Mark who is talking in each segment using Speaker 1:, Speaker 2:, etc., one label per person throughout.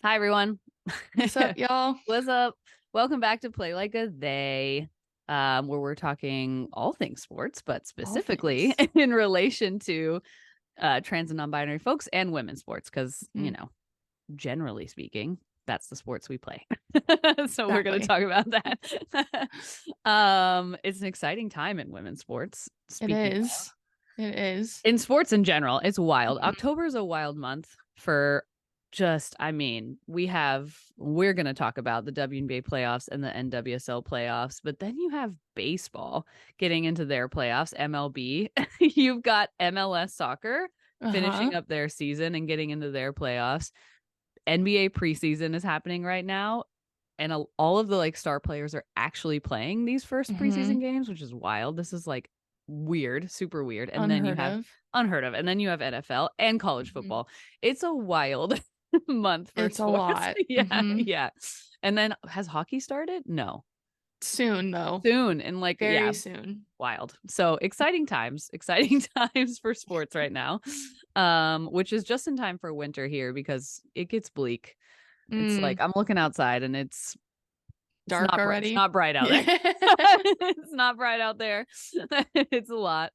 Speaker 1: Hi, everyone.
Speaker 2: What's up, y'all?
Speaker 1: What's up? Welcome back to Play Like a They, where we're talking all things sports, but
Speaker 2: All
Speaker 1: specifically
Speaker 2: things.
Speaker 1: in relation to trans and non-binary folks and women's sports, because,
Speaker 2: Mm,
Speaker 1: generally speaking, that's the sports we play. So we're going to
Speaker 2: exactly.
Speaker 1: talk about that. It's an exciting time in women's sports.
Speaker 2: It
Speaker 1: Speaking
Speaker 2: is. It is.
Speaker 1: in sports in general, it's wild.
Speaker 2: Mhm.
Speaker 1: October is a wild month for we're going to talk about the WNBA playoffs and the NWSL playoffs, but then you have baseball getting into their playoffs, MLB. You've got MLS soccer
Speaker 2: Uh-huh.
Speaker 1: finishing up their season and getting into their playoffs. NBA preseason is happening right now. And all of the star players are actually playing these first preseason
Speaker 2: hmm
Speaker 1: games, which is wild. This is weird, super weird. And then you
Speaker 2: Unheard
Speaker 1: have
Speaker 2: of.
Speaker 1: unheard of. And then you have NFL and college
Speaker 2: hmm
Speaker 1: football. It's a wild month for
Speaker 2: It's a
Speaker 1: sports.
Speaker 2: lot.
Speaker 1: Yeah, yeah. And then has hockey started? No.
Speaker 2: Soon, though.
Speaker 1: Soon. And
Speaker 2: Very soon.
Speaker 1: wild. So exciting times for sports right now. Which is just in time for winter here because it gets bleak. It's like
Speaker 2: Mm,
Speaker 1: I'm looking outside and it's
Speaker 2: dark
Speaker 1: not bright. It's
Speaker 2: already.
Speaker 1: not bright out there. It's not bright out there. It's a lot.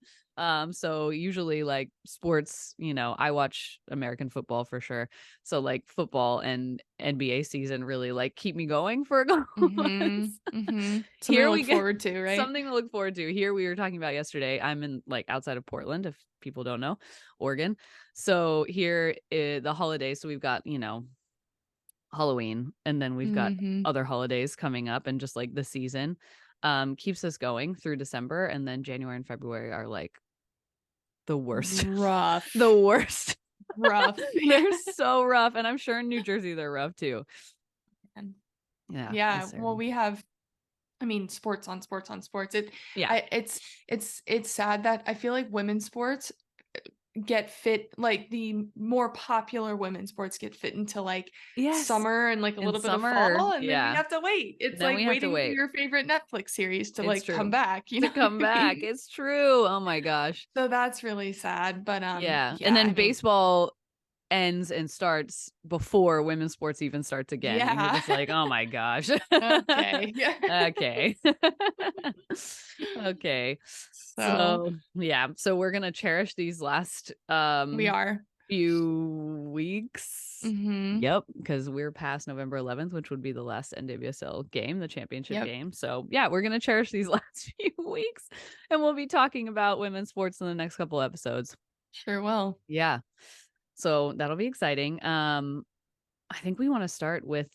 Speaker 1: So usually sports, I watch American football for sure. So football and NBA season really keep me going for a couple months.
Speaker 2: Something to
Speaker 1: Here we
Speaker 2: look
Speaker 1: get
Speaker 2: forward to, right?
Speaker 1: something to look forward to. Here we were talking about yesterday. I'm in outside of Portland, if people don't know, Oregon. So here the holidays. So we've got, Halloween, and then we've got
Speaker 2: hmm
Speaker 1: other holidays coming up, and just the season keeps us going through December, and then January and February are the worst. The
Speaker 2: Rough.
Speaker 1: worst.
Speaker 2: Rough.
Speaker 1: They're so rough, and I'm sure in New Jersey they're rough too.
Speaker 2: And
Speaker 1: Yeah,
Speaker 2: yeah,
Speaker 1: it's
Speaker 2: well,
Speaker 1: terrible.
Speaker 2: we have sports on sports on sports.
Speaker 1: Yeah.
Speaker 2: It's sad that I feel like women's sports get fit, like the more popular women's sports get fit into like
Speaker 1: Yes.
Speaker 2: summer and like a
Speaker 1: In
Speaker 2: little bit of
Speaker 1: summer,
Speaker 2: fall, and then we
Speaker 1: yeah.
Speaker 2: have to wait. It's
Speaker 1: Then
Speaker 2: like
Speaker 1: we have to
Speaker 2: waiting for
Speaker 1: wait.
Speaker 2: your favorite Netflix series to
Speaker 1: It's
Speaker 2: like come
Speaker 1: true.
Speaker 2: back, you
Speaker 1: To
Speaker 2: know what
Speaker 1: come
Speaker 2: I
Speaker 1: back.
Speaker 2: mean?
Speaker 1: It's true. Oh my gosh.
Speaker 2: So that's really sad. But
Speaker 1: Yeah. And
Speaker 2: yeah, I
Speaker 1: then
Speaker 2: mean,
Speaker 1: baseball ends and starts before women's sports even starts again. And you're
Speaker 2: yeah.
Speaker 1: just like, oh my gosh.
Speaker 2: Okay. Yeah.
Speaker 1: Okay. Okay.
Speaker 2: So
Speaker 1: So yeah. So we're gonna cherish these last
Speaker 2: we are.
Speaker 1: few weeks.
Speaker 2: Mm-hmm.
Speaker 1: Yep, because we're past November 11th, which would be the last NWSL game, the championship
Speaker 2: Yep.
Speaker 1: game. So yeah, we're gonna cherish these last few weeks, and we'll be talking about women's sports in the next couple episodes.
Speaker 2: Sure will.
Speaker 1: Yeah. So that'll be exciting. I think we want to start with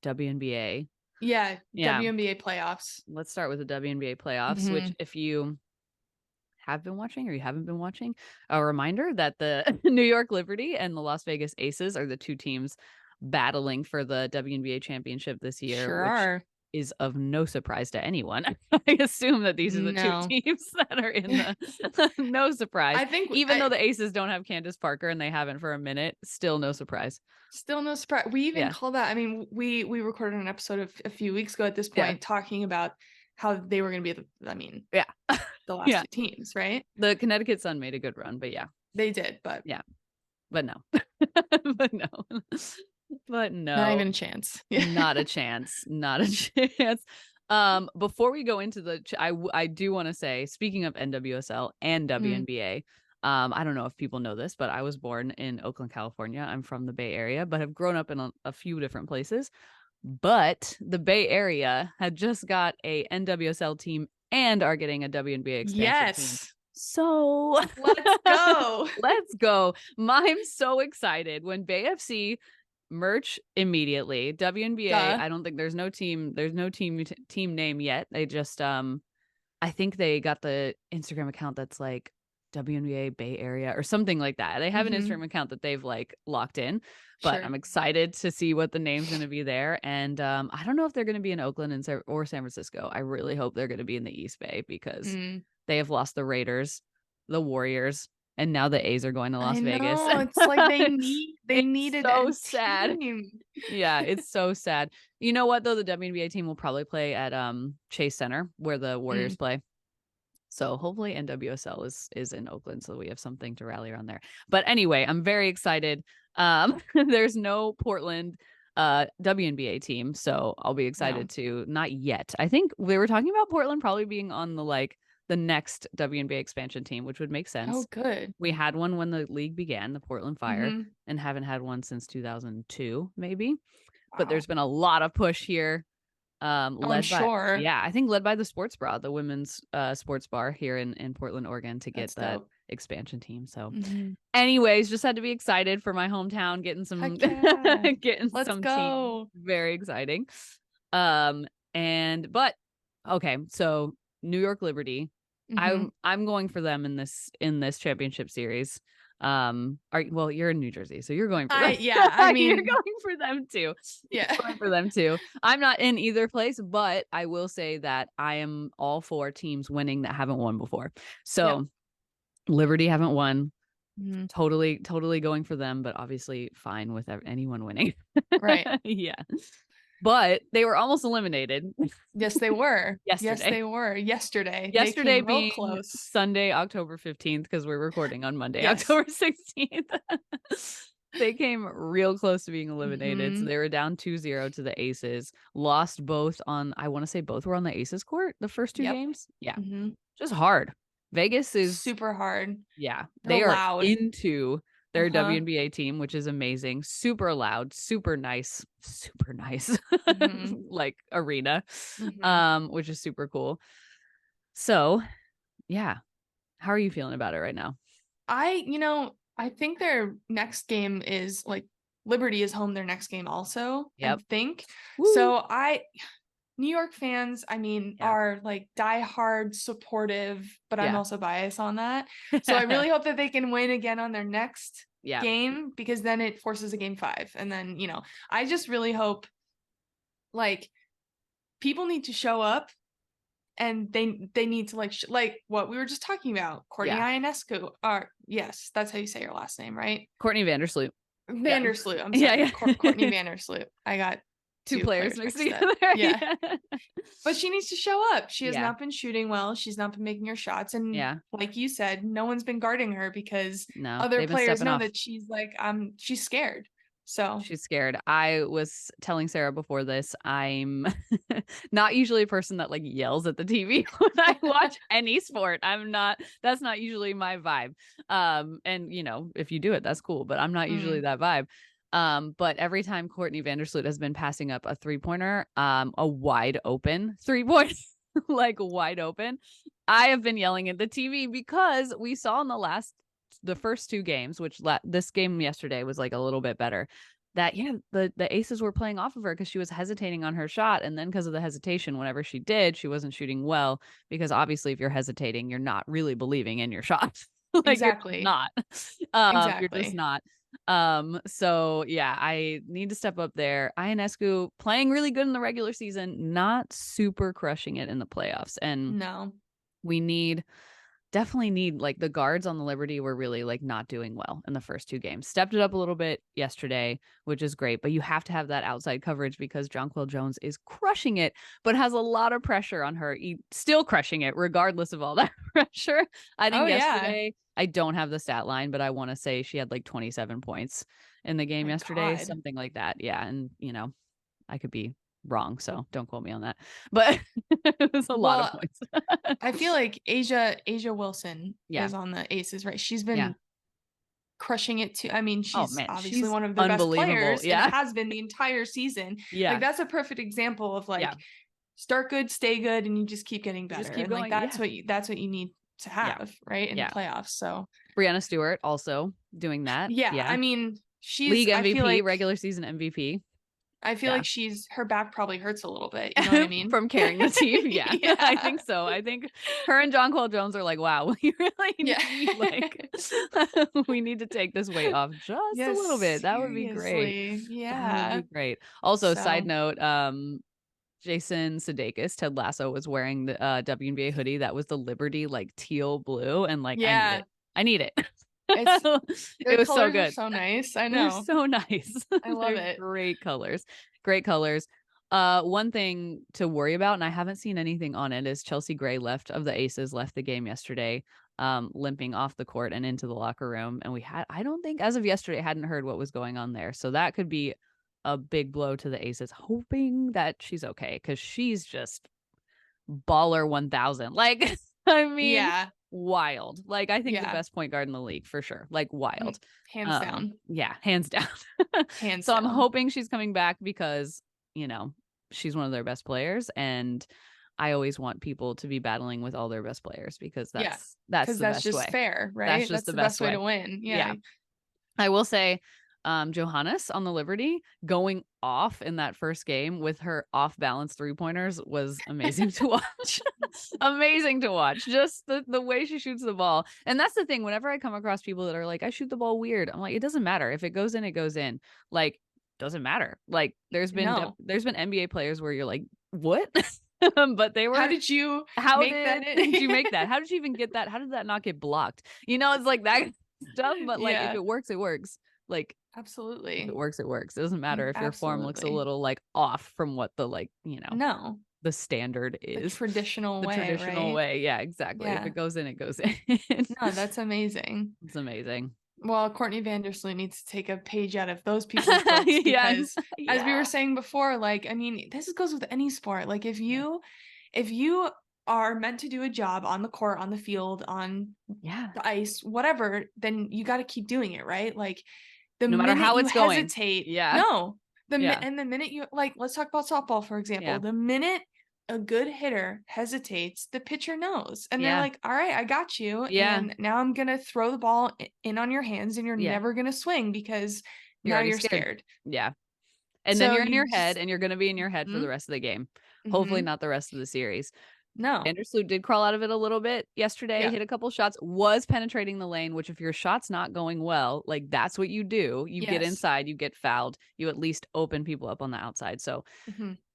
Speaker 1: WNBA.
Speaker 2: Yeah,
Speaker 1: Yeah,
Speaker 2: WNBA playoffs.
Speaker 1: let's start with the WNBA playoffs, which
Speaker 2: Mm-hmm.
Speaker 1: if you have been watching or you haven't been watching, a reminder that the New York Liberty and the Las Vegas Aces are the two teams battling for the WNBA championship this year,
Speaker 2: Sure
Speaker 1: which
Speaker 2: are.
Speaker 1: is of no surprise to anyone. I assume that these are the two
Speaker 2: No.
Speaker 1: teams that are in the no surprise.
Speaker 2: I think
Speaker 1: Even though the Aces don't have Candace Parker and they haven't for a minute, still no surprise.
Speaker 2: still no surprise. We even
Speaker 1: Yeah.
Speaker 2: call that. I mean, we recorded an episode of a few weeks ago at this
Speaker 1: Yeah.
Speaker 2: point talking about how they were going to be
Speaker 1: Yeah.
Speaker 2: the last
Speaker 1: Yeah.
Speaker 2: two teams, right?
Speaker 1: The Connecticut Sun made a good run, but yeah.
Speaker 2: They did, but
Speaker 1: Yeah. But no. But no. But
Speaker 2: not
Speaker 1: no.
Speaker 2: even a chance. Yeah.
Speaker 1: Not a chance. Not a chance. Before we go into I do want to say, speaking of NWSL and
Speaker 2: Mm,
Speaker 1: WNBA, I don't know if people know this, but I was born in Oakland, California. I'm from the Bay Area, but have grown up in a few different places. But the Bay Area had just got a NWSL team and are getting a WNBA expansion team.
Speaker 2: yes.
Speaker 1: So
Speaker 2: Let's go.
Speaker 1: let's go. I'm so excited when Bay FC merch immediately. WNBA,
Speaker 2: Duh.
Speaker 1: I don't think there's no team name yet. They just I think they got the Instagram account that's like WNBA Bay Area or something like that. They have an
Speaker 2: Mm-hmm.
Speaker 1: Instagram account that they've locked in, but
Speaker 2: Sure.
Speaker 1: I'm excited to see what the name's going to be there. And I don't know if they're going to be in Oakland or San Francisco. I really hope they're going to be in the East Bay because
Speaker 2: Mm.
Speaker 1: they have lost the Raiders, the Warriors, and now the A's are going to
Speaker 2: I
Speaker 1: Las Vegas.
Speaker 2: know. It's like they
Speaker 1: It's
Speaker 2: needed
Speaker 1: so
Speaker 2: a
Speaker 1: sad.
Speaker 2: team.
Speaker 1: Yeah, it's so sad. You know what though? The WNBA team will probably play at Chase Center where the Warriors
Speaker 2: Mm.
Speaker 1: play. So hopefully NWSL is in Oakland, so we have something to rally around there. But anyway, I'm very excited. There's no Portland WNBA team, so I'll be excited
Speaker 2: No.
Speaker 1: to. Not yet. I think we were talking about Portland probably being on the next WNBA expansion team, which would make
Speaker 2: Oh,
Speaker 1: sense.
Speaker 2: good.
Speaker 1: We had one when the league began, the Portland Fire,
Speaker 2: Mhm.
Speaker 1: and haven't had one since 2002, maybe. But
Speaker 2: Wow.
Speaker 1: there's been a lot of push here,
Speaker 2: Oh, I'm
Speaker 1: led by
Speaker 2: sure.
Speaker 1: I think led by the Sports Bra, the women's sports bar here in Portland, Oregon, to get
Speaker 2: That's
Speaker 1: that
Speaker 2: dope.
Speaker 1: expansion team. So,
Speaker 2: Mhm.
Speaker 1: anyways, just had to be excited for my hometown getting some
Speaker 2: Heck yeah.
Speaker 1: getting
Speaker 2: Let's
Speaker 1: some team.
Speaker 2: go.
Speaker 1: Very exciting. Um, but okay, so New York Liberty.
Speaker 2: Mhm.
Speaker 1: I'm going for them in this championship series. Well, you're in New Jersey, so you're going for them.
Speaker 2: Yeah, I
Speaker 1: You're
Speaker 2: mean,
Speaker 1: going for them too.
Speaker 2: yeah.
Speaker 1: You're going for them too. I'm not in either place, but I will say that I am all for teams winning that haven't won before.
Speaker 2: Yep.
Speaker 1: So Liberty haven't won.
Speaker 2: Mhm.
Speaker 1: Totally going for them, but obviously fine with anyone winning.
Speaker 2: Right.
Speaker 1: Yeah. But they were almost eliminated
Speaker 2: Yes, they were. Yes,
Speaker 1: yesterday.
Speaker 2: they were. Yesterday. They
Speaker 1: Yesterday
Speaker 2: came real
Speaker 1: being
Speaker 2: close.
Speaker 1: Sunday, October 15th, because we're recording on Monday,
Speaker 2: Yes.
Speaker 1: October 16th. They came real close to being eliminated. So
Speaker 2: Mhm.
Speaker 1: they were down 2-0 to the Aces, lost both on, I want to say both were on the Aces court the first two
Speaker 2: Yep.
Speaker 1: games. Yeah.
Speaker 2: Mhm.
Speaker 1: Just hard. Vegas is,
Speaker 2: Super hard.
Speaker 1: yeah,
Speaker 2: They're
Speaker 1: they are
Speaker 2: loud.
Speaker 1: into their
Speaker 2: Uh-huh.
Speaker 1: WNBA team, which is amazing. Super loud, super nice,
Speaker 2: Mhm.
Speaker 1: like arena,
Speaker 2: Mhm.
Speaker 1: which is super cool. So, yeah. How are you feeling about it right now?
Speaker 2: I think their next game is like Liberty is home their next game also, I
Speaker 1: Yep.
Speaker 2: think.
Speaker 1: Woo.
Speaker 2: So New York fans, I mean,
Speaker 1: Yeah.
Speaker 2: are like diehard supportive, but I'm
Speaker 1: Yeah.
Speaker 2: also biased on that. So I really hope that they can win again on their next
Speaker 1: Yeah.
Speaker 2: game because then it forces a game 5. And then, I just really hope like people need to show up and they need to like what we were just talking about. Courtney
Speaker 1: Yeah.
Speaker 2: Ionescu, or yes, that's how you say your last name, right?
Speaker 1: Courtney Vandersloot. Yeah.
Speaker 2: Vandersloot. I'm
Speaker 1: Yeah.
Speaker 2: sorry,
Speaker 1: Yeah.
Speaker 2: Courtney Vandersloot. I got
Speaker 1: Two
Speaker 2: two
Speaker 1: players
Speaker 2: players
Speaker 1: mixed
Speaker 2: mixed up.
Speaker 1: together.
Speaker 2: Yeah.
Speaker 1: Yeah.
Speaker 2: But she needs to show up. She has
Speaker 1: Yeah.
Speaker 2: not been shooting well. She's not been making her shots. And
Speaker 1: Yeah.
Speaker 2: like you said, no one's been guarding her because
Speaker 1: No,
Speaker 2: other
Speaker 1: they've been
Speaker 2: players
Speaker 1: stepping
Speaker 2: know
Speaker 1: off.
Speaker 2: that she's scared. So
Speaker 1: She's scared. I was telling Sarah before this, I'm not usually a person that like yells at the TV when I watch any sport. That's not usually my vibe. And if you do it, that's cool, but I'm not usually
Speaker 2: mm,
Speaker 1: that vibe. But every time Courtney Vandersloot has been passing up a 3-pointer, a wide open 3-point, like wide open, I have been yelling at the TV because we saw in the first two games, which this game yesterday was like a little bit better, that the Aces were playing off of her because she was hesitating on her shot, and then because of the hesitation, whenever she did, she wasn't shooting well, because obviously if you're hesitating, you're not really believing in your shot. Like you're
Speaker 2: exactly.
Speaker 1: not. You're just
Speaker 2: Exactly.
Speaker 1: not. So yeah, I need to step up there. Ionescu playing really good in the regular season, not super crushing it in the playoffs, and
Speaker 2: No.
Speaker 1: we definitely need, like, the guards on the Liberty were really like not doing well in the first two games. Stepped it up a little bit yesterday, which is great, but you have to have that outside coverage because Jonquel Jones is crushing it, but has a lot of pressure on her. Still crushing it regardless of all that pressure. I
Speaker 2: Oh
Speaker 1: think
Speaker 2: yeah.
Speaker 1: yesterday, I don't have the stat line, but I want to say she had like 27 points in the game
Speaker 2: My
Speaker 1: yesterday,
Speaker 2: God.
Speaker 1: something like that. Yeah, and I could be wrong, so don't quote me on that. But it was a lot of
Speaker 2: Well,
Speaker 1: points.
Speaker 2: I feel like Asia Wilson
Speaker 1: Yeah.
Speaker 2: is on the Aces, right? She's
Speaker 1: Yeah.
Speaker 2: been crushing it too. I mean,
Speaker 1: Oh
Speaker 2: she's
Speaker 1: man,
Speaker 2: obviously
Speaker 1: she's
Speaker 2: one of their best
Speaker 1: unbelievable.
Speaker 2: players and
Speaker 1: Yeah.
Speaker 2: has been the entire season. Like
Speaker 1: Yeah.
Speaker 2: that's a perfect example of
Speaker 1: Yeah.
Speaker 2: like start good, stay good, and you just keep getting
Speaker 1: You just
Speaker 2: better.
Speaker 1: keep
Speaker 2: And like
Speaker 1: going. Yeah.
Speaker 2: that's what you need to
Speaker 1: Yeah.
Speaker 2: have, right? In the
Speaker 1: Yeah.
Speaker 2: playoffs. So
Speaker 1: Brianna Stewart also doing that.
Speaker 2: yeah,
Speaker 1: Yeah.
Speaker 2: I mean,
Speaker 1: League MVP, regular season MVP.
Speaker 2: I feel
Speaker 1: Yeah.
Speaker 2: like her back probably hurts a little bit. You know what I mean?
Speaker 1: From carrying the team. Yeah. I
Speaker 2: Yeah.
Speaker 1: think so. I think her and Jonquel Jones are like, wow, we really
Speaker 2: Yeah.
Speaker 1: need we need to take this weight off just a
Speaker 2: Yes,
Speaker 1: little bit. That would be great.
Speaker 2: seriously.
Speaker 1: That would
Speaker 2: Yeah.
Speaker 1: be great. Also, side
Speaker 2: So,
Speaker 1: note, Jason Sudeikis, Ted Lasso, was wearing the WNBA hoodie that was the Liberty like teal blue, and like I need
Speaker 2: yeah,
Speaker 1: it. I need it.
Speaker 2: it's
Speaker 1: It
Speaker 2: their
Speaker 1: was so
Speaker 2: colors are
Speaker 1: good.
Speaker 2: so nice. I
Speaker 1: They're
Speaker 2: know.
Speaker 1: so nice.
Speaker 2: I love
Speaker 1: They're
Speaker 2: it.
Speaker 1: great colors. Great colors. One thing to worry about, and I haven't seen anything on it, is Chelsea Gray left the Aces left the game yesterday, limping off the court and into the locker room. And I don't think as of yesterday, hadn't heard what was going on there. So that could be a big blow to the Aces, hoping that she's okay, because she's just baller 1000. Like, I mean, wild. Like, I think the best point guard in the league for sure. Like, wild.
Speaker 2: Hands down.
Speaker 1: Yeah, hands down.
Speaker 2: Hands
Speaker 1: so
Speaker 2: down.
Speaker 1: I'm hoping she's coming back because, she's one of their best players, and I always want people to be battling with all their best players, because that's
Speaker 2: just
Speaker 1: way.
Speaker 2: Fair, right? That's the best way to win. Yeah.
Speaker 1: I will say, Johannes on the Liberty going off in that first game with her off balance 3-pointers was amazing to watch. Amazing to watch. Just the way she shoots the ball. And that's the thing. Whenever I come across people that are like, I shoot the ball weird, I'm like, it doesn't matter. If it goes in, it goes in. Like, doesn't matter. Like, there's been NBA players where you're like, what? But they were.
Speaker 2: How did you
Speaker 1: did you make that? How did you even get that? How did that not get blocked? It's like that stuff. But like, if it works, it works. Like,
Speaker 2: absolutely.
Speaker 1: If it works, it works. It doesn't matter if your form looks a little like off from what the the standard is.
Speaker 2: The traditional way.
Speaker 1: Yeah, exactly. If it goes in, it goes in.
Speaker 2: No, that's amazing.
Speaker 1: It's amazing.
Speaker 2: Well, Courtney Vandersloot needs to take a page out of those people's books, because as we were saying before, like, I mean, this goes with any sport. Like, if you are meant to do a job on the court, on the field, on the ice, whatever, then you got to keep doing it, right? Like, no matter how it's going. And the minute you, like, let's talk about softball, for example. The minute a good hitter hesitates, the pitcher knows, and they're like, all right, I got you. And now I'm going to throw the ball in on your hands, and you're never going to swing because now you're scared.
Speaker 1: Yeah. And then you're in your head, and you're going to be in your head for the rest of the game. Hopefully not the rest of the series.
Speaker 2: No.
Speaker 1: Vandersloot did crawl out of it a little bit yesterday, hit a couple shots, was penetrating the lane, which if your shot's not going well, like, that's what you do. You get inside, you get fouled, you at least open people up on the outside. So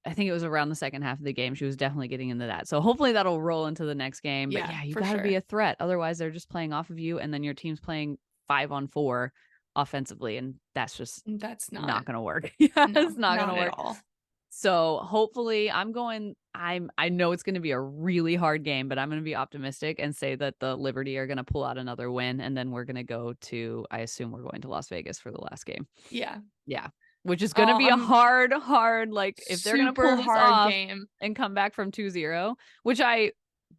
Speaker 1: I think it was around the second half of the game, she was definitely getting into that. So hopefully that'll roll into the next game. But you got to be a threat. Otherwise, they're just playing off of you, and then your team's playing 5-on-4 offensively, and that's not going to work. It's not going to work
Speaker 2: at all.
Speaker 1: So hopefully I know it's going to be a really hard game, but I'm going to be optimistic and say that the Liberty are going to pull out another win. And then we're going to go to, I assume we're going to Las Vegas for the last game.
Speaker 2: Yeah.
Speaker 1: Which is going to be a hard, like, if they're going to pull this off
Speaker 2: game
Speaker 1: and come back from 2-0, which I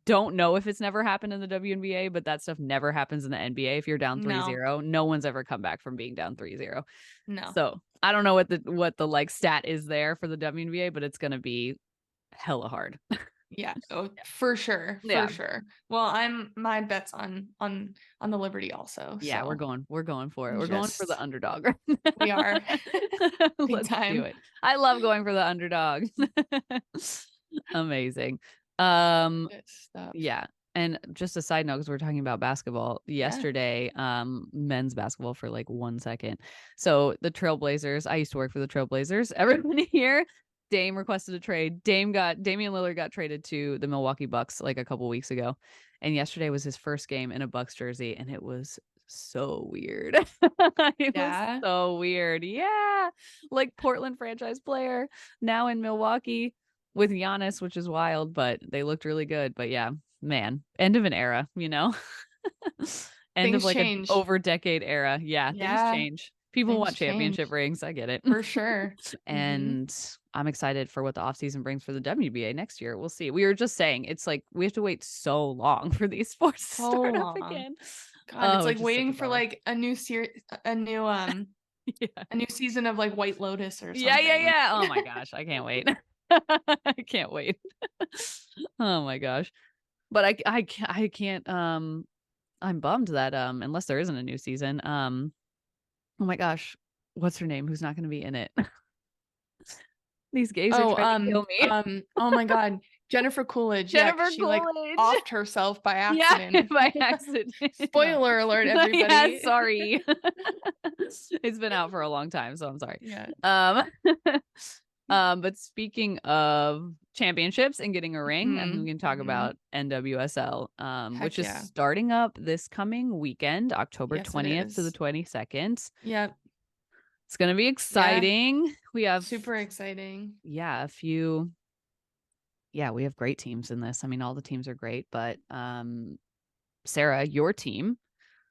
Speaker 1: don't know if it's never happened in the WNBA, but that stuff never happens in the NBA. If you're down 3-0, no one's ever come back from being down 3-0.
Speaker 2: No.
Speaker 1: So I don't know what the like stat is there for the WNBA, but it's going to be hella hard.
Speaker 2: For sure. For sure. Well, my bet's on the Liberty also.
Speaker 1: Yeah, we're going for it. We're going for the underdog.
Speaker 2: We are.
Speaker 1: Let's do it. I love going for the underdog. Amazing. Yeah. And just a side note, because we're talking about basketball yesterday, men's basketball for like 1 second. So the Trailblazers, I used to work for the Trailblazers. Everyone here, Dame requested a trade. Damian Lillard got traded to the Milwaukee Bucks like a couple weeks ago. And yesterday was his first game in a Bucks jersey, and it was so weird. It was so weird. Yeah. Like, Portland franchise player, now in Milwaukee with Giannis, which is wild, but they looked really good. But yeah, man, end of an era, end
Speaker 2: Things
Speaker 1: of like
Speaker 2: change.
Speaker 1: an over decade era. Things change. People want championship rings. I get it.
Speaker 2: For sure.
Speaker 1: And I'm excited for what the offseason brings for the WNBA next year. We'll see. We were just saying, it's like we have to wait so long for these sports to start up again.
Speaker 2: God, it's like waiting for like a new series, a new a new season of like White Lotus or something.
Speaker 1: Yeah. Oh my gosh, I can't wait. I can't wait. Oh my gosh. But I can't I'm bummed that unless there isn't a new season, oh my gosh, what's her name? Who's not going to be in it? These gays are trying to kill me.
Speaker 2: Oh my God, Jennifer Coolidge. She like offed herself by accident.
Speaker 1: Yeah, by accident.
Speaker 2: Spoiler alert, everybody.
Speaker 1: Yeah, sorry. It's been out for a long time, so I'm sorry.
Speaker 2: Yeah.
Speaker 1: But speaking of championships and getting a ring, and we can talk about NWSL, which is starting up this coming weekend, October 20th to the 22nd.
Speaker 2: Yep.
Speaker 1: It's going to be exciting. We have
Speaker 2: super exciting.
Speaker 1: Yeah, we have great teams in this. I mean, all the teams are great, but Sara, your team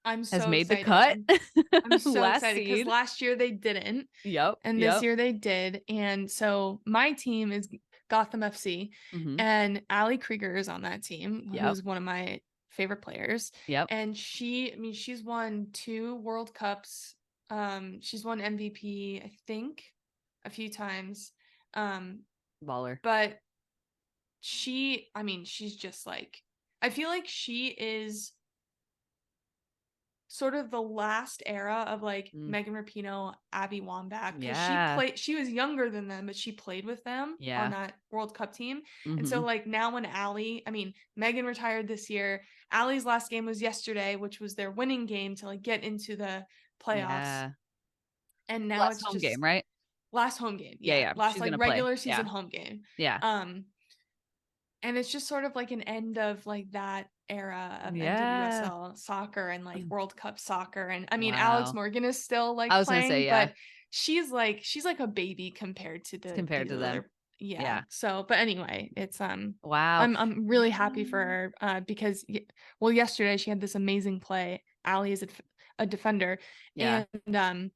Speaker 2: I'm
Speaker 1: has
Speaker 2: so
Speaker 1: made the cut.
Speaker 2: excited. I'm so
Speaker 1: Last
Speaker 2: excited because
Speaker 1: seed.
Speaker 2: last year they didn't.
Speaker 1: Yep.
Speaker 2: And this year they did. And so my team is Gotham FC,
Speaker 1: Mm-hmm.
Speaker 2: and Ali Krieger is on that team,
Speaker 1: Yep.
Speaker 2: who's one of my favorite players.
Speaker 1: Yep.
Speaker 2: And she's won 2 World Cups. She's won MVP, I think, a few times.
Speaker 1: Baller.
Speaker 2: But she's just like, I feel like she is sort of the last era of like Megan Rapinoe, Abby Wambach, because she was younger than them, but she played with them on that World Cup team. And so like now when Megan retired this year, Allie's last game was yesterday, which was their winning game to like get into the playoffs.
Speaker 1: Yeah.
Speaker 2: And now
Speaker 1: Last
Speaker 2: it's
Speaker 1: home
Speaker 2: just
Speaker 1: game, right?
Speaker 2: last home game.
Speaker 1: Yeah.
Speaker 2: Last
Speaker 1: She's
Speaker 2: like
Speaker 1: gonna
Speaker 2: regular
Speaker 1: play.
Speaker 2: season home game.
Speaker 1: Yeah.
Speaker 2: And it's just sort of like an end of like that era of
Speaker 1: Yeah.
Speaker 2: NWSL soccer and like World Cup soccer. And I mean, Alex
Speaker 1: Wow.
Speaker 2: Morgan is still like
Speaker 1: I was gonna
Speaker 2: playing,
Speaker 1: say,
Speaker 2: but she's like a baby compared to these
Speaker 1: them.
Speaker 2: other.
Speaker 1: Yeah.
Speaker 2: So, but anyway, it's
Speaker 1: Wow.
Speaker 2: I'm really happy for her because yesterday she had this amazing play. Allie is a defender,
Speaker 1: Yeah.
Speaker 2: and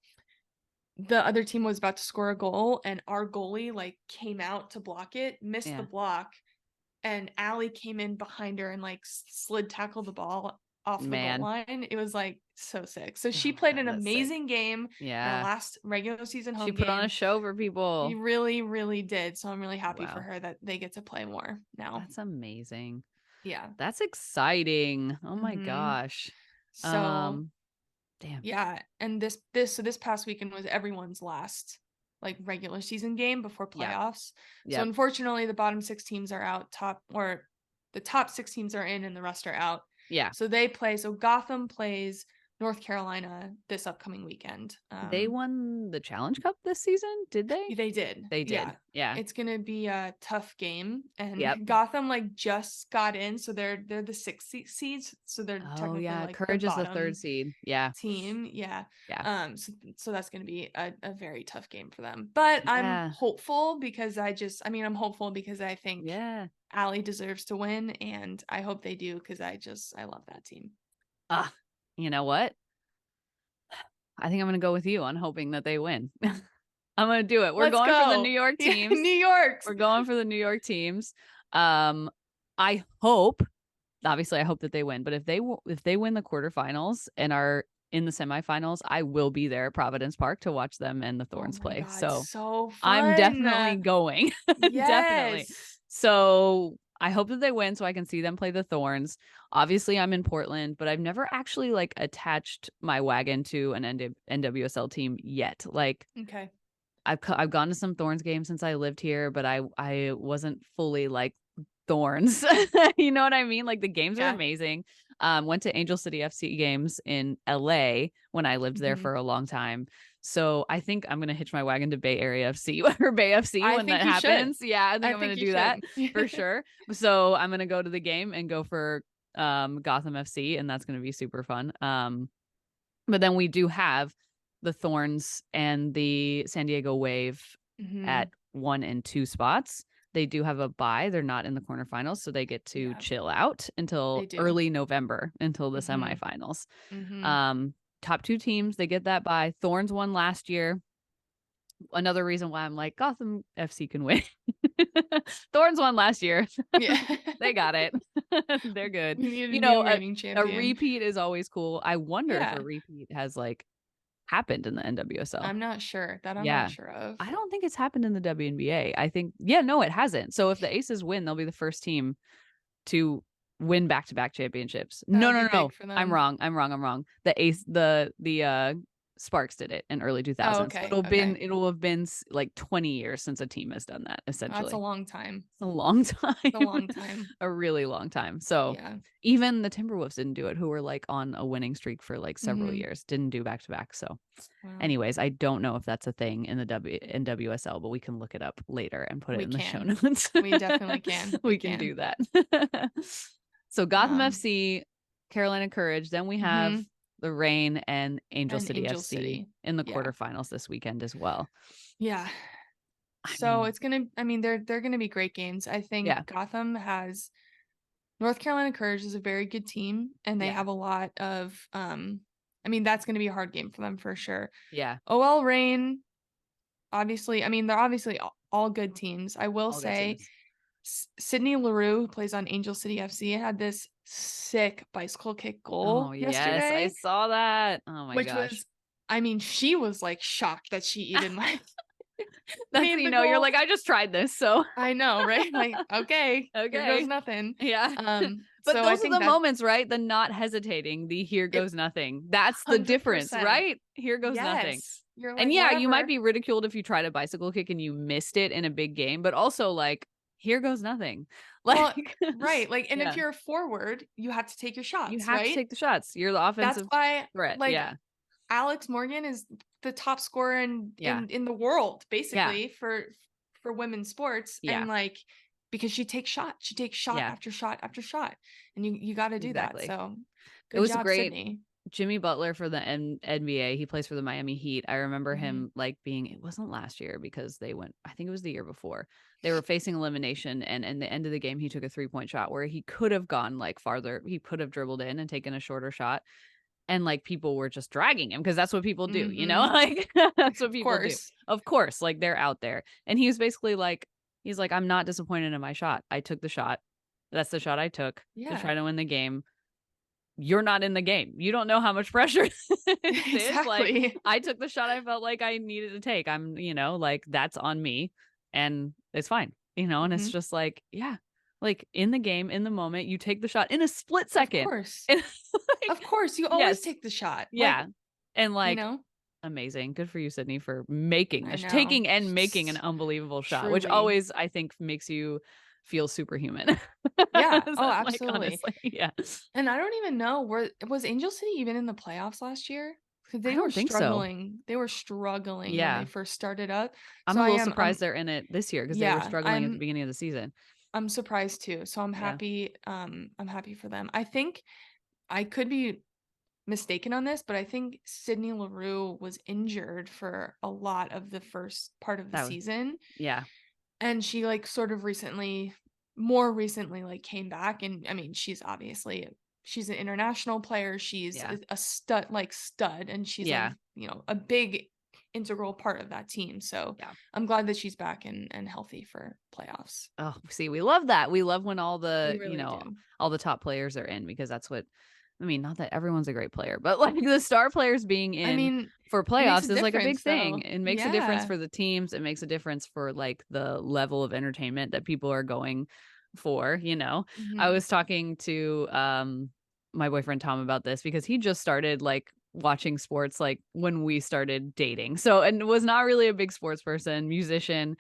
Speaker 2: the other team was about to score a goal, and our goalie like came out to block it, missed the block, and Allie came in behind her and like slid tackled the ball off the goal line. It was like so sick. So she played an amazing game in our last regular season home
Speaker 1: game. She put on a show for people.
Speaker 2: She really, really did. So I'm really happy for her that they get to play more now.
Speaker 1: That's amazing.
Speaker 2: Yeah.
Speaker 1: That's exciting. Oh my gosh.
Speaker 2: So
Speaker 1: damn.
Speaker 2: Yeah. And this past weekend was everyone's last like regular season game before playoffs. So unfortunately the bottom 6 teams are out, the top 6 teams are in and the rest are out.
Speaker 1: Yeah.
Speaker 2: So Gotham plays North Carolina this upcoming weekend.
Speaker 1: They won the Challenge Cup this season, did they?
Speaker 2: They did.
Speaker 1: They did. Yeah.
Speaker 2: It's gonna be a tough game, and Gotham like just got in, so they're the 6th seeds, so they're technically like
Speaker 1: Courage is the 3rd seed.
Speaker 2: Team. So that's gonna be a very tough game for them. But I'm hopeful because I think Allie deserves to win, and I hope they do because I love that team.
Speaker 1: You know what? I think I'm going to go with you on hoping that they win. I'm going to do it. We're going for the New York teams.
Speaker 2: New York.
Speaker 1: We're going for the New York teams. I hope that they win, but if they win the quarterfinals and are in the semifinals, I will be there at Providence Park to watch them and the Thorns play.
Speaker 2: God, so fun.
Speaker 1: I'm definitely going. Definitely. So I hope that they win so I can see them play the Thorns. Obviously, I'm in Portland, but I've never actually like attached my wagon to an NWSL team yet. Like,
Speaker 2: okay,
Speaker 1: I've gone to some Thorns games since I lived here, but I wasn't fully like Thorns. You know what I mean? Like the games are amazing. Went to Angel City FC games in LA when I lived there for a long time. So I think I'm gonna hitch my wagon to Bay Area FC or Bay FC when that happens. Yeah, I think I'm gonna do that for sure. So I'm gonna go to the game and go for Gotham FC, and that's gonna be super fun. But then we do have the Thorns and the San Diego Wave at 1 and 2 spots. They do have a bye. They're not in the quarterfinals, so they get to chill out until early November, until the semifinals. Top 2 teams, they get that bye. Thorns won last year. Another reason why I'm like Gotham FC can win. Thorns won last year.
Speaker 2: Yeah.
Speaker 1: They got it. They're good.
Speaker 2: You know,
Speaker 1: a repeat is always cool. I wonder if a repeat has like happened in the NWSL.
Speaker 2: I'm not sure. That I'm not sure of.
Speaker 1: I don't think it's happened in the WNBA. I think it hasn't. So if the Aces win, they'll be the first team to win back-to-back championships. No. I'm wrong. The Sparks did it in early 2000s.
Speaker 2: Oh, okay.
Speaker 1: It'll have been like 20 years since a team has done that, essentially.
Speaker 2: That's a long time.
Speaker 1: It's a long time.
Speaker 2: It's a long time.
Speaker 1: A really long time. So even the Timberwolves didn't do it, who were like on a winning streak for like several years, didn't do back-to-back. So anyways, I don't know if that's a thing in the NWSL, but we can look it up later and put it in the show notes.
Speaker 2: We definitely can.
Speaker 1: We can do that. So Gotham FC, Carolina Courage. Then we have the Reign and Angel
Speaker 2: And
Speaker 1: City
Speaker 2: Angel
Speaker 1: FC
Speaker 2: City.
Speaker 1: in the
Speaker 2: Yeah.
Speaker 1: quarterfinals this weekend as well.
Speaker 2: Yeah.
Speaker 1: I
Speaker 2: So
Speaker 1: mean,
Speaker 2: it's gonna, I mean, they're gonna be great games. I think
Speaker 1: yeah,
Speaker 2: Gotham has North Carolina Courage is a very good team, and they
Speaker 1: yeah,
Speaker 2: have a lot of I mean, that's gonna be a hard game for them for sure.
Speaker 1: yeah.
Speaker 2: OL Reign, obviously, I mean, they're obviously all good teams. I will
Speaker 1: All good
Speaker 2: say
Speaker 1: teams.
Speaker 2: Sydney LaRue, who plays on Angel City FC, had this sick bicycle kick goal
Speaker 1: Oh, yes, I
Speaker 2: yesterday,
Speaker 1: saw that. Oh my
Speaker 2: which
Speaker 1: gosh.
Speaker 2: was, I mean, she was like shocked that she even like
Speaker 1: That's,
Speaker 2: made
Speaker 1: you
Speaker 2: the
Speaker 1: know, you're
Speaker 2: goal.
Speaker 1: like, I just tried this, so
Speaker 2: I know, right? Like, okay, here goes
Speaker 1: okay.
Speaker 2: nothing.
Speaker 1: Yeah. But
Speaker 2: So I
Speaker 1: those are
Speaker 2: think
Speaker 1: the
Speaker 2: that
Speaker 1: moments, right? The not hesitating, the here
Speaker 2: it
Speaker 1: goes nothing. That's the difference,
Speaker 2: 100%.
Speaker 1: right? Here goes nothing.
Speaker 2: Yes. You're
Speaker 1: And
Speaker 2: like,
Speaker 1: yeah, you might
Speaker 2: whatever.
Speaker 1: be ridiculed if you tried a bicycle kick and you missed it in a big game, but also like, here goes nothing.
Speaker 2: Well,
Speaker 1: Like,
Speaker 2: right. Like, and if
Speaker 1: yeah,
Speaker 2: you're a forward, you have to take your
Speaker 1: you
Speaker 2: shots,
Speaker 1: have to
Speaker 2: right?
Speaker 1: take the shots. You're the
Speaker 2: That's
Speaker 1: offensive
Speaker 2: why,
Speaker 1: threat.
Speaker 2: like,
Speaker 1: Yeah.
Speaker 2: Alex Morgan is the top scorer in
Speaker 1: Yeah.
Speaker 2: the world,
Speaker 1: Yeah.
Speaker 2: basically, for women's sports.
Speaker 1: Yeah.
Speaker 2: And like, because she takes shot
Speaker 1: Yeah.
Speaker 2: after shot after shot. And you gotta do that.
Speaker 1: Exactly.
Speaker 2: So
Speaker 1: It
Speaker 2: good
Speaker 1: was a
Speaker 2: job,
Speaker 1: great
Speaker 2: Sydney.
Speaker 1: Jimmy Butler for the NBA. He plays for the Miami Heat. I remember
Speaker 2: Hmm.
Speaker 1: him like being, it wasn't last year because they went, I think it was the year before. They were facing elimination, and in the end of the game, he took a 3-point shot where he could have gone like farther. He could have dribbled in and taken a shorter shot. And like people were just dragging him because that's what people do, you know?
Speaker 2: Hmm.
Speaker 1: Like that's what
Speaker 2: Of
Speaker 1: people do.
Speaker 2: course.
Speaker 1: Of course, like they're out there. And he was basically like, he's like, I'm not disappointed in my shot. I took the shot. That's the shot I took to
Speaker 2: Yeah.
Speaker 1: try to win the game. You're not in the game. You don't know how much pressure this is. Like,
Speaker 2: Exactly.
Speaker 1: I took the shot I felt like I needed to take. I'm, like that's on me and it's fine, and it's
Speaker 2: Hmm.
Speaker 1: just like, yeah, like in the game, in the moment, you take the shot in a split
Speaker 2: Of
Speaker 1: second.
Speaker 2: course.
Speaker 1: And like,
Speaker 2: Of course. You always
Speaker 1: yes,
Speaker 2: take the shot. Like,
Speaker 1: yeah. And
Speaker 2: you
Speaker 1: like,
Speaker 2: know,
Speaker 1: amazing. Good for you, Sydney, for
Speaker 2: I know.
Speaker 1: taking and making an unbelievable shot, which
Speaker 2: Truly.
Speaker 1: always I think makes you feel superhuman.
Speaker 2: Yeah. Oh,
Speaker 1: Like
Speaker 2: absolutely.
Speaker 1: honestly, yeah.
Speaker 2: And I don't even know was Angel City even in the playoffs last year? Because
Speaker 1: I
Speaker 2: they were
Speaker 1: don't think so.
Speaker 2: struggling. They were struggling when they
Speaker 1: Yeah.
Speaker 2: first started up.
Speaker 1: I'm
Speaker 2: So
Speaker 1: a
Speaker 2: I
Speaker 1: little
Speaker 2: am
Speaker 1: surprised they're in it this year because they were
Speaker 2: yeah,
Speaker 1: struggling at the beginning of the season.
Speaker 2: I'm surprised too. So
Speaker 1: Yeah.
Speaker 2: I'm happy for them. I think I could be mistaken on this, but I think Sydney LaRue was injured for a lot of the first part of the
Speaker 1: That was,
Speaker 2: season.
Speaker 1: yeah.
Speaker 2: And she like sort of more recently like came back, and I mean she's an international player. She's
Speaker 1: Yeah.
Speaker 2: a stud, and she's like,
Speaker 1: Yeah.
Speaker 2: a big integral part of that team. So
Speaker 1: Yeah.
Speaker 2: I'm glad that she's back and healthy for playoffs.
Speaker 1: Oh, see, we love that. We love when all
Speaker 2: We
Speaker 1: the,
Speaker 2: really do.
Speaker 1: all the top players are in because that's what, I mean, not that everyone's a great player, but like the star players being
Speaker 2: I
Speaker 1: in
Speaker 2: mean,
Speaker 1: for
Speaker 2: it makes a
Speaker 1: playoffs is like a big
Speaker 2: difference
Speaker 1: thing.
Speaker 2: though.
Speaker 1: It makes a difference
Speaker 2: Yeah.
Speaker 1: for the teams. It makes a difference for like the level of entertainment that people are going for. I
Speaker 2: Hmm.
Speaker 1: was talking to my boyfriend Tom about this because he just started like watching sports like when we started dating. So, and was not really a big sports person, musician,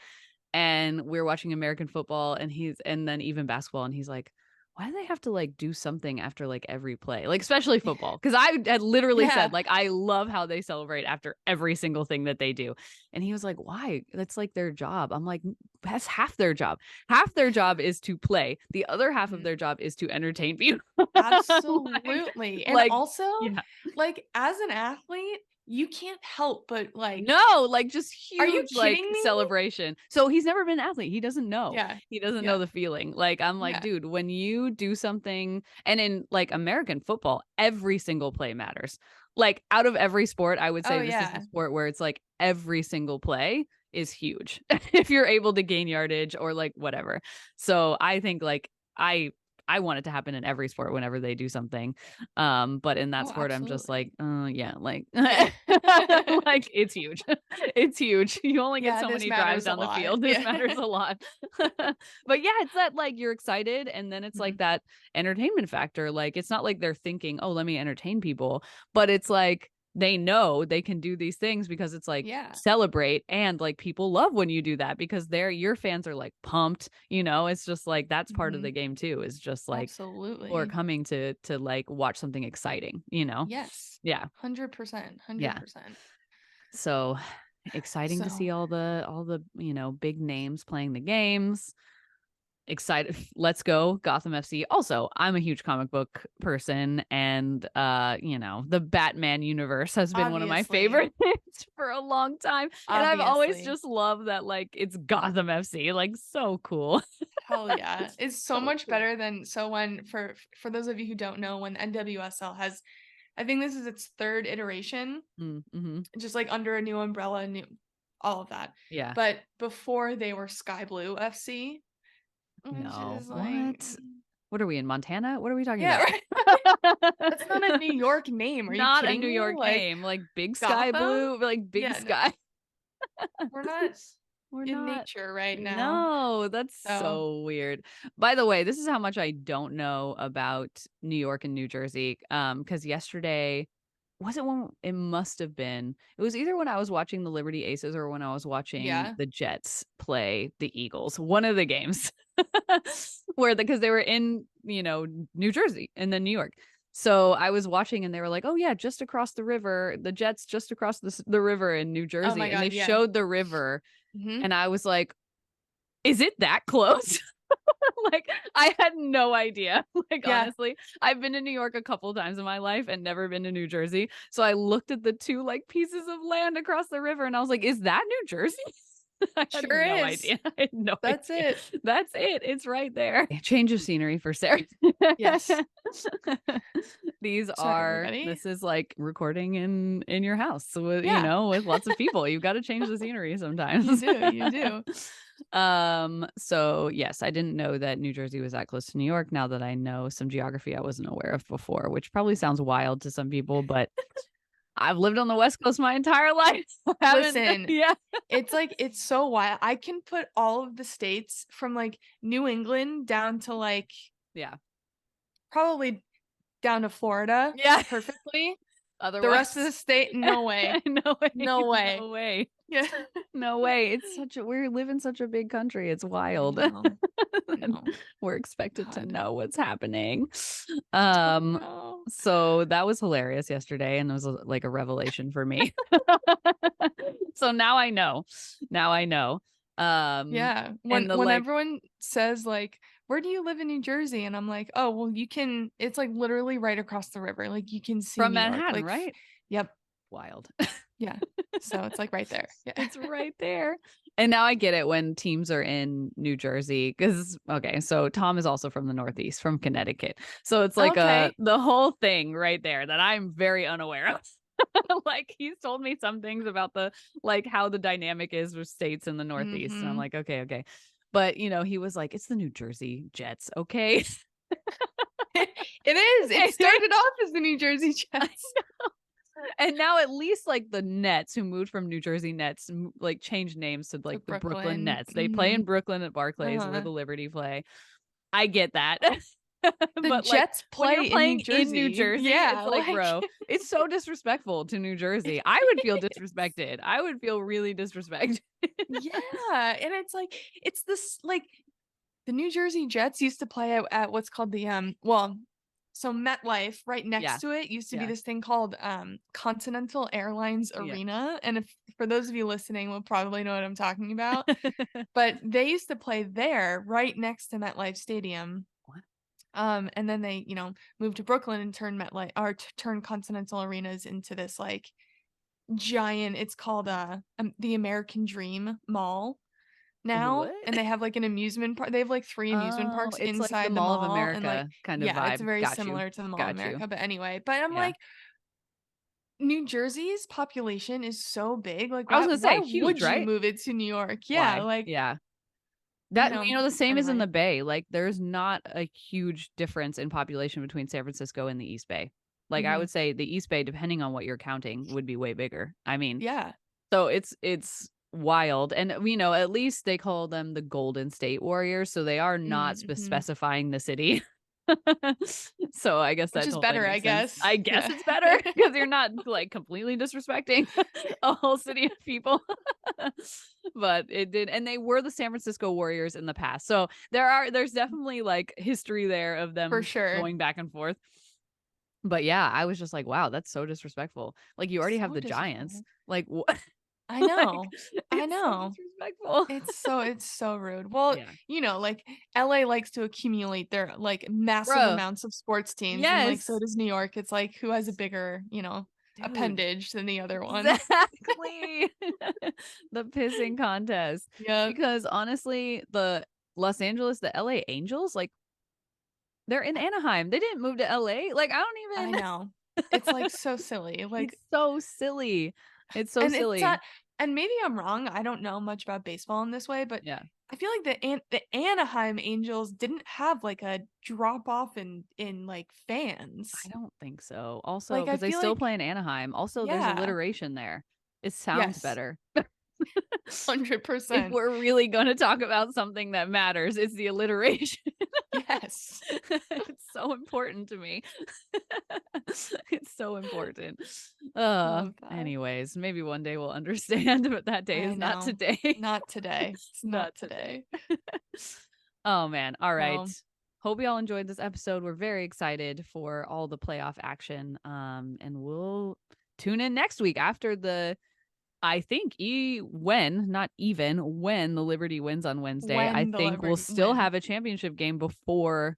Speaker 1: and we're watching American football and then even basketball, and he's like, why do they have to like do something after like every play, like especially football, because I had literally
Speaker 2: Yeah.
Speaker 1: said like I love how they celebrate after every single thing that they do, and he was like, why? That's like their job. I'm like, that's half their job. Half their job is to play, the other half of
Speaker 2: Mhm.
Speaker 1: their job is to entertain people. like,
Speaker 2: Absolutely. And
Speaker 1: like
Speaker 2: also,
Speaker 1: yeah,
Speaker 2: like as an athlete, you can't help but like,
Speaker 1: no, like just
Speaker 2: are you
Speaker 1: huge like
Speaker 2: kidding me?
Speaker 1: celebration. So he's never been an athlete. He doesn't know.
Speaker 2: Yeah.
Speaker 1: He doesn't know
Speaker 2: Yeah.
Speaker 1: the feeling. Like I'm like,
Speaker 2: Yeah.
Speaker 1: dude, when you do something, and in like American football, every single play matters. Like out of every sport, I would
Speaker 2: Oh
Speaker 1: say this is the
Speaker 2: yeah.
Speaker 1: sport where it's like every single play is huge if you're able to gain yardage or like whatever. So I think like I want it to happen in every sport whenever they do something. But in that
Speaker 2: Oh,
Speaker 1: sport, I'm just
Speaker 2: absolutely.
Speaker 1: like, yeah, like
Speaker 2: Yeah.
Speaker 1: like it's huge. It's huge. You only get
Speaker 2: Yeah,
Speaker 1: so
Speaker 2: this
Speaker 1: many drives
Speaker 2: matters a
Speaker 1: down the
Speaker 2: lot.
Speaker 1: field. This
Speaker 2: Yeah.
Speaker 1: matters a lot. But yeah, it's that like you're excited, and then it's like
Speaker 2: Mhm.
Speaker 1: that entertainment factor. Like it's not like they're thinking, oh, let me entertain people, but it's like they know they can do these things because it's like
Speaker 2: Yeah.
Speaker 1: celebrate, and like people love when you do that because your fans are like pumped. It's just like that's part of the
Speaker 2: Mhm.
Speaker 1: game too, is just like people are
Speaker 2: Absolutely.
Speaker 1: coming to like watch something exciting.
Speaker 2: Yes.
Speaker 1: Yeah.
Speaker 2: 100%.
Speaker 1: Yeah.
Speaker 2: 100%.
Speaker 1: So exciting to
Speaker 2: So,
Speaker 1: see all the big names playing the games. excited. Let's go Gotham FC. Also, I'm a huge comic book person, and the Batman universe has been one of my
Speaker 2: Obviously.
Speaker 1: favorites for a long time. And I've always
Speaker 2: Obviously.
Speaker 1: just loved that, like, it's Gotham FC. Like, so cool.
Speaker 2: Hell yeah. It's so
Speaker 1: So
Speaker 2: much
Speaker 1: cool.
Speaker 2: better than when for those of you who don't know, when NWSL has, I think this is its third iteration,
Speaker 1: Mm-hmm.
Speaker 2: just like under a new umbrella, new all of that.
Speaker 1: Yeah.
Speaker 2: But before they were Sky Blue FC, which
Speaker 1: No.
Speaker 2: is like,
Speaker 1: What are we in Montana? What are we talking
Speaker 2: yeah,
Speaker 1: about?
Speaker 2: right. That's not a New York name. Are you
Speaker 1: Not a
Speaker 2: kidding
Speaker 1: New
Speaker 2: me?
Speaker 1: York
Speaker 2: Like
Speaker 1: name, like Big Sky
Speaker 2: Gotham?
Speaker 1: Blue, like Big
Speaker 2: Yeah, no,
Speaker 1: Sky.
Speaker 2: we're not
Speaker 1: We're
Speaker 2: in
Speaker 1: not.
Speaker 2: nature right now.
Speaker 1: No, that's
Speaker 2: So
Speaker 1: so weird. By the way, this is how much I don't know about New York and New Jersey. Because yesterday, was it when it must have been, it was either when I was watching the Liberty Aces or when I was watching
Speaker 2: yeah.
Speaker 1: the Jets play the Eagles, one of the games. Because they were in, New Jersey and then New York. So I was watching and they were like, "Oh yeah, just across the river, the Jets just across the river in New
Speaker 2: Oh
Speaker 1: Jersey."
Speaker 2: my
Speaker 1: And they
Speaker 2: God, yeah.
Speaker 1: showed the river
Speaker 2: Hmm.
Speaker 1: and I was like, "Is it that close?" Like, I had no idea. Like,
Speaker 2: Yeah.
Speaker 1: honestly, I've been to New York a couple times in my life and never been to New Jersey. So I looked at the two like pieces of land across the river and I was like, "Is that New Jersey?" I had
Speaker 2: Sure
Speaker 1: no
Speaker 2: is.
Speaker 1: idea. I had no
Speaker 2: That's
Speaker 1: idea.
Speaker 2: it.
Speaker 1: That's it. It's right there. Change of scenery for Sarah.
Speaker 2: Yes. Sorry, everybody.
Speaker 1: This is like recording in your house with,
Speaker 2: Yeah,
Speaker 1: with lots of people. You've got to change the scenery
Speaker 2: you
Speaker 1: sometimes.
Speaker 2: do. You do.
Speaker 1: So yes, I didn't know that New Jersey was that close to New York. Now that I know some geography I wasn't aware of before, which probably sounds wild to some people, but I've lived on the West Coast my entire life. I haven't,
Speaker 2: Listen,
Speaker 1: yeah,
Speaker 2: it's like it's so wild. I can put all of the states from like New England down to like
Speaker 1: yeah,
Speaker 2: probably down to Florida
Speaker 1: yeah.
Speaker 2: perfectly. The rest of
Speaker 1: Otherwise,
Speaker 2: the state, no way.
Speaker 1: no way,
Speaker 2: No way.
Speaker 1: no way.
Speaker 2: Yeah.
Speaker 1: No way. We live in such a big country. It's
Speaker 2: I
Speaker 1: wild.
Speaker 2: know. I
Speaker 1: And
Speaker 2: know.
Speaker 1: we're expected to
Speaker 2: God.
Speaker 1: know what's happening.
Speaker 2: Oh
Speaker 1: Um,
Speaker 2: no.
Speaker 1: so that was hilarious yesterday and it was like a revelation for me. So now I know. Now I know.
Speaker 2: Yeah.
Speaker 1: And the
Speaker 2: When
Speaker 1: like,
Speaker 2: everyone says like, "Where do you live in New Jersey?" and I'm like, "Oh, well, you can." It's like literally right across the river. Like you can see
Speaker 1: from
Speaker 2: New York.
Speaker 1: Manhattan,
Speaker 2: Like,
Speaker 1: right?
Speaker 2: yep.
Speaker 1: Wild.
Speaker 2: Yeah. So it's like right there. Yeah.
Speaker 1: It's right there. And now I get it when teams are in New Jersey because okay, so Tom is also from the Northeast, from Connecticut. So it's like
Speaker 2: Okay.
Speaker 1: the whole thing right there that I'm very unaware of. Like he's told me some things about the like how the dynamic is with states in the Northeast. And I'm
Speaker 2: Mm-hmm.
Speaker 1: like, okay. But he was like, it's the New Jersey Jets, okay?
Speaker 2: It is. It started off as the New Jersey Jets.
Speaker 1: And now at least like the Nets who moved from New Jersey Nets like changed names to
Speaker 2: To
Speaker 1: like the Brooklyn
Speaker 2: Brooklyn.
Speaker 1: Nets. They play
Speaker 2: Mm-hmm.
Speaker 1: in Brooklyn at Barclays where
Speaker 2: Uh-huh.
Speaker 1: the Liberty play. I get that.
Speaker 2: The
Speaker 1: But like
Speaker 2: Jets
Speaker 1: when you're
Speaker 2: play in New
Speaker 1: playing in New
Speaker 2: Jersey.
Speaker 1: Jersey,
Speaker 2: Yeah,
Speaker 1: it's like,
Speaker 2: like
Speaker 1: bro, it's so disrespectful to New Jersey. I would feel
Speaker 2: it is.
Speaker 1: disrespected. I would feel really disrespected.
Speaker 2: Yeah, and it's like it's this like the New Jersey Jets used to play at what's called the so MetLife right next
Speaker 1: Yeah.
Speaker 2: to it used to be
Speaker 1: Yeah.
Speaker 2: this thing called Continental Airlines
Speaker 1: Yeah.
Speaker 2: Arena, and if for those of you listening will probably know what I'm talking about, but they used to play there right next to MetLife Stadium.
Speaker 1: What?
Speaker 2: And then they, moved to Brooklyn and turned MetLife or turned Continental Arenas into this like giant, it's called the American Dream Mall now,
Speaker 1: What?
Speaker 2: and they have like an amusement park. They have like three amusement
Speaker 1: Oh,
Speaker 2: parks
Speaker 1: it's like the
Speaker 2: inside the
Speaker 1: Mall of
Speaker 2: mall, and like
Speaker 1: America kind of
Speaker 2: yeah, it's
Speaker 1: vibe.
Speaker 2: very
Speaker 1: Got you.
Speaker 2: similar to the Mall of
Speaker 1: Got you.
Speaker 2: America. But anyway, but I'm
Speaker 1: Yeah.
Speaker 2: like, New Jersey's population is so big. Like,
Speaker 1: I was gonna
Speaker 2: why
Speaker 1: say huge,
Speaker 2: would you
Speaker 1: right?
Speaker 2: move it to New York? Yeah,
Speaker 1: Why?
Speaker 2: like
Speaker 1: Yeah. That the same as in
Speaker 2: Anyway.
Speaker 1: the Bay. Like there's not a huge difference in population between San Francisco and the East Bay. Like I
Speaker 2: Hmm.
Speaker 1: would say the East Bay, depending on what you're counting, would be way bigger. I mean,
Speaker 2: Yeah.
Speaker 1: so it's wild. And at least they call them the Golden State Warriors, so they are not
Speaker 2: Mm-hmm.
Speaker 1: specifying the city. So I guess
Speaker 2: Which
Speaker 1: that
Speaker 2: is
Speaker 1: totally
Speaker 2: better, I
Speaker 1: makes sense.
Speaker 2: guess.
Speaker 1: I guess
Speaker 2: Yeah.
Speaker 1: it's better because you're not like completely disrespecting a whole city of people. But it did, and they were the San Francisco Warriors in the past. So there's definitely like history there of
Speaker 2: For
Speaker 1: them
Speaker 2: sure.
Speaker 1: going back and forth. But yeah, I was just like, wow, that's so disrespectful. Like you already have
Speaker 2: So
Speaker 1: the Giants.
Speaker 2: disrespectful.
Speaker 1: Like what?
Speaker 2: I know.
Speaker 1: Like,
Speaker 2: I
Speaker 1: it's so
Speaker 2: know.
Speaker 1: disrespectful.
Speaker 2: It's so rude. Well,
Speaker 1: Yeah.
Speaker 2: like LA likes to accumulate their like massive
Speaker 1: Bruh.
Speaker 2: amounts of sports teams, and like so
Speaker 1: Yes.
Speaker 2: does New York. It's like who has a bigger,
Speaker 1: Dude.
Speaker 2: appendage than the other one.
Speaker 1: Exactly. The pissing contest.
Speaker 2: Yep.
Speaker 1: Because honestly, the LA Angels, like they're in Anaheim. They didn't move to LA. Like I don't
Speaker 2: I
Speaker 1: even
Speaker 2: know. It's like so silly.
Speaker 1: it's
Speaker 2: Like
Speaker 1: so silly. It's so
Speaker 2: and it's
Speaker 1: silly.
Speaker 2: not and maybe I'm wrong. I don't know much about baseball in this way, but
Speaker 1: Yeah.
Speaker 2: I feel like the Anaheim Angels didn't have like a drop off in like
Speaker 1: I
Speaker 2: fans.
Speaker 1: don't think so. Also,
Speaker 2: Like I
Speaker 1: because they
Speaker 2: feel
Speaker 1: still
Speaker 2: like
Speaker 1: play in Anaheim. Also, there's
Speaker 2: yeah.
Speaker 1: alliteration there. It sounds
Speaker 2: Yes.
Speaker 1: better. If
Speaker 2: 100%.
Speaker 1: we're really going to talk about something that matters, it's the alliteration.
Speaker 2: Yes.
Speaker 1: It's so important to me. It's so important.
Speaker 2: Oh god.
Speaker 1: Anyways, maybe one day we'll understand, but that day
Speaker 2: I
Speaker 1: is not
Speaker 2: know.
Speaker 1: today.
Speaker 2: Not today. It's not
Speaker 1: Not today.
Speaker 2: today.
Speaker 1: Oh man. All right.
Speaker 2: Well,
Speaker 1: Hope y'all enjoyed this episode. We're very excited for all the playoff action. And we'll tune in next week after the I think not even when the Liberty wins on Wednesday. I
Speaker 2: when the
Speaker 1: think we'll
Speaker 2: Liberty
Speaker 1: still
Speaker 2: when.
Speaker 1: have a championship game before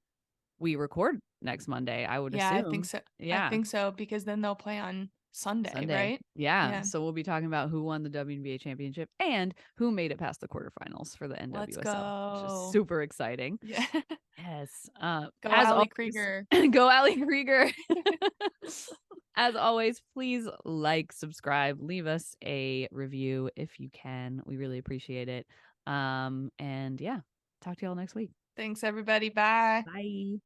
Speaker 1: we record next Monday, I would
Speaker 2: Yeah, I think
Speaker 1: assume.
Speaker 2: so. I
Speaker 1: Yeah.
Speaker 2: think so because then they'll play on Sunday,
Speaker 1: Sunday.
Speaker 2: right?
Speaker 1: Yeah.
Speaker 2: Yeah.
Speaker 1: So we'll be talking about who won the WNBA championship and who made it past the quarterfinals for the
Speaker 2: Let's
Speaker 1: NWSL, which is
Speaker 2: go.
Speaker 1: super exciting.
Speaker 2: Yeah.
Speaker 1: Yes.
Speaker 2: Go
Speaker 1: As
Speaker 2: Allie
Speaker 1: always,
Speaker 2: Krieger.
Speaker 1: go Allie Krieger. As always, please like, subscribe, leave us a review if you can. We really appreciate it. And yeah, talk to y'all next week.
Speaker 2: Thanks everybody. Bye.
Speaker 1: Bye.